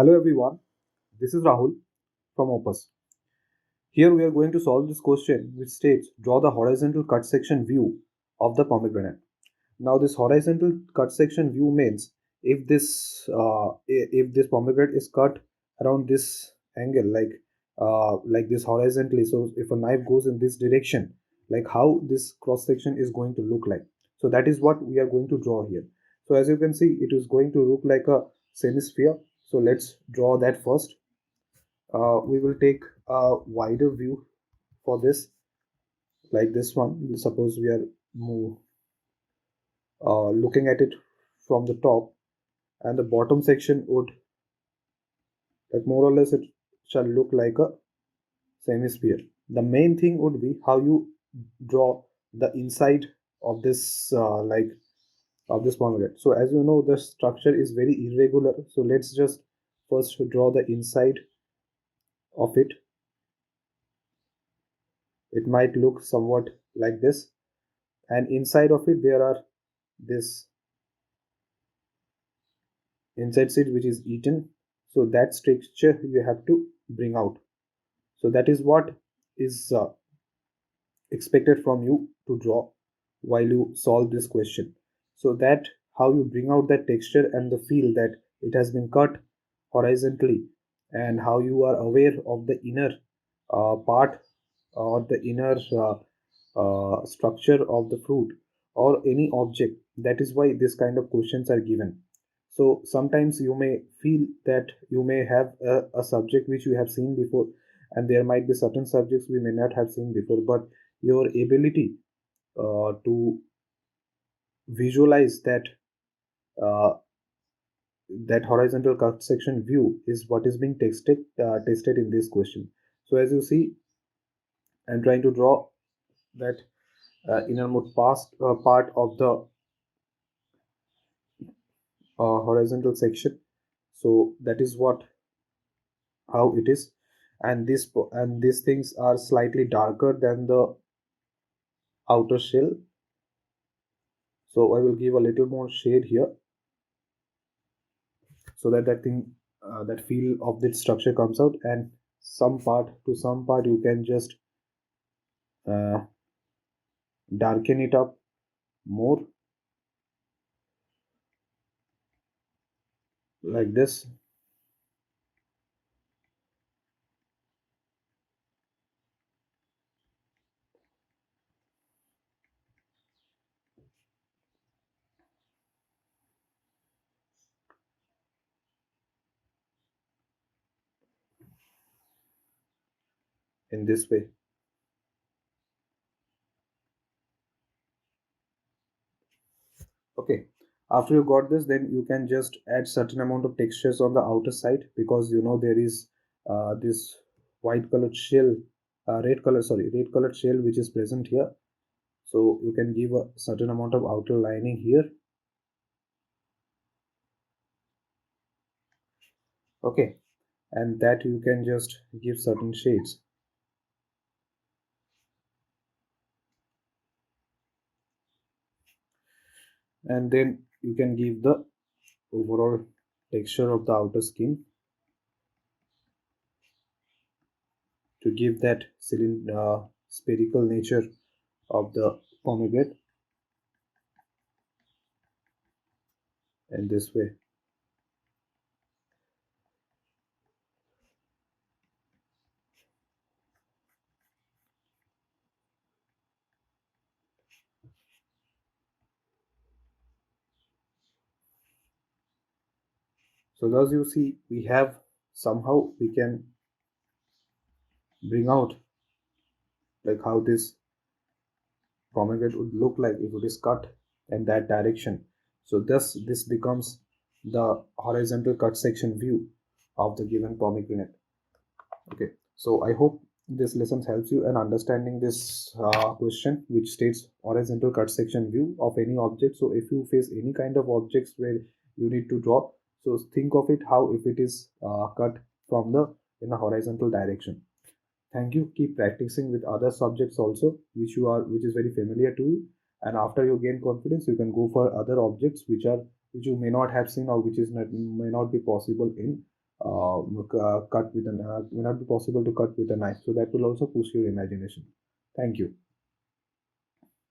Hello everyone, this is Rahul from Opus. Here we are going to solve this question which states draw the horizontal cut section view of the pomegranate. Now this horizontal cut section view means if this pomegranate is cut around this angle like this horizontally, so if a knife goes in this direction, like how this cross section is going to look like. So that is what we are going to draw here. So as you can see, it is going to look like a semi-sphere. So let's draw that first. We will take a wider view for this, like this one. Suppose we are looking at it from the top, and the bottom section would, like, more or less it shall look like a semi-sphere. The main thing would be how you draw the inside of this of this pomegranate. So as you know, the structure is very irregular, so let's just first draw the inside of it. It might look somewhat like this, and inside of it there are this inside seed which is eaten. So that texture you have to bring out. So that is what is expected from you to draw while you solve this question. So that how you bring out that texture and the feel that it has been cut horizontally, and how you are aware of the inner part or the inner structure of the fruit or any object. That is why this kind of questions are given. So sometimes you may feel that you may have a subject which you have seen before, and there might be certain subjects we may not have seen before, but your ability to visualize uh, that horizontal cut section view is what is being tested in this question. So as you see, I'm trying to draw that innermost part of the horizontal section. So that is what how it is, and these things are slightly darker than the outer shell. So I will give a little more shade here, so that that feel of the structure comes out, and some part you can just uh, darken it up more, like this. In this way. Okay, after you got this, then you can just add certain amount of textures on the outer side, because you know there is this white colored shell, red colored shell which is present here. So you can give a certain amount of outer lining here. Okay, and that you can just give certain shades. And then you can give the overall texture of the outer skin to give that spherical nature of the pomegranate in this way. So thus you see, we have somehow we can bring out like how this pomegranate would look like if it is cut in that direction. So thus this becomes the horizontal cut section view of the given pomegranate. Okay, so I hope this lesson helps you in understanding this question which states horizontal cut section view of any object. So if you face any kind of objects where you need to draw, so think of it how if it is cut from the in a horizontal direction. Thank you. Keep practicing with other subjects also which is very familiar to you, and after you gain confidence you can go for other objects which you may not have seen, or which is not may not be possible in cut with may not be possible to cut with a knife. So that will also push your imagination. Thank you.